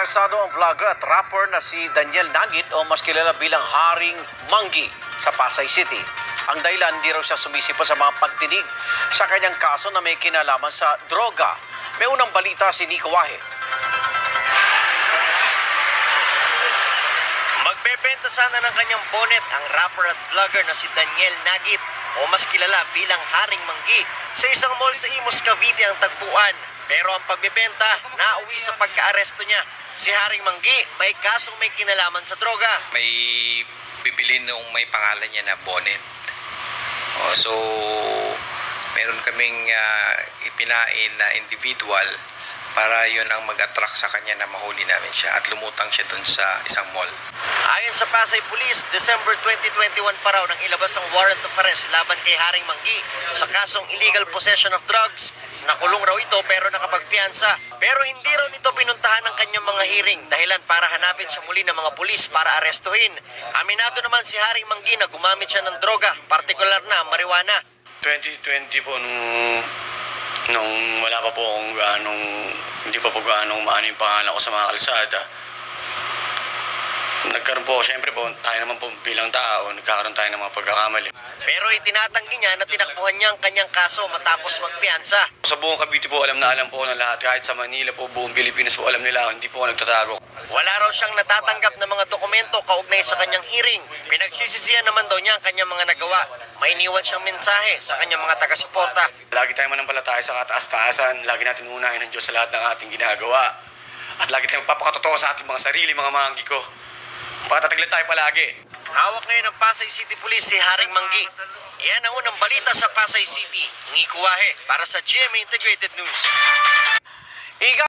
Arestado ang vlogger at rapper na si Daniel Nagit o mas kilala bilang Haring Manggi sa Pasay City. Ang dahilan, hindi raw siya sumisipa sa mga pagdinig sa kanyang kaso na may kinalaman sa droga. May unang balita si Nico Wahe. Magbebenta sana ng kanyang bonnet ang rapper at vlogger na si Daniel Nagit o mas kilala bilang Haring Manggi sa isang mall sa Imus, Cavite ang tagpuan. Pero ang pagbebenta, nauwi sa pagka-aresto niya. Si Haring Manggi may kasong may kinalaman sa droga. May bibili nung may pangalan niya na bonnet. So, meron kaming ipinain na individual para yun ang mag-attract sa kanya na mahuli namin siya at lumutang siya dun sa isang mall. Ayon sa Pasay Police, December 2021 pa raw nang ilabas ang warrant of arrest laban kay Haring Manggi sa kasong illegal possession of drugs. Nakulong raw ito pero nakapagpiyansa. Pero hindi raw nito pinuntahan ng kanyang mga hearing dahilan para hanapin siya muli ng mga pulis para arestuhin. Aminado naman si Haring Manggi na gumamit siya ng droga, partikular na marijuana. 2020 po nung wala pa po akong hindi pa po gaanong maano yung pangalan ko sa mga kalsada. Nagkaroon po, syempre po, tayo naman po bilang tao, nagkakaroon tayo ng mga pagkakamali. Pero itinatanggi niya na tinakbuhan niya ang kanyang kaso matapos magpiyansa. Sa buong Cavite po, alam po ng lahat. Kahit sa Manila po, buong Pilipinas po, alam nila ako, hindi po ako nagtatago. Wala raw siyang natatanggap na mga dokumento kaugnay sa kanyang hearing. Pinagsisisihan naman daw niya ang kanyang mga nagawa. May iniwan siyang mensahe sa kanyang mga taga-suporta. Lagi tayong manampalataya sa kataas-taasan. Lagi natin unahin ng Diyos sa lahat ng ating ginagawa. At lagi tayong magpapakatotoo sa ating mga sarili, mga manggi ko. Patataglan tayo palagi. Hawak ngayon ng Pasay City Police si Haring Manggi. Yan ang unang balita sa Pasay City. Nico Wahe para sa GMA Integrated News.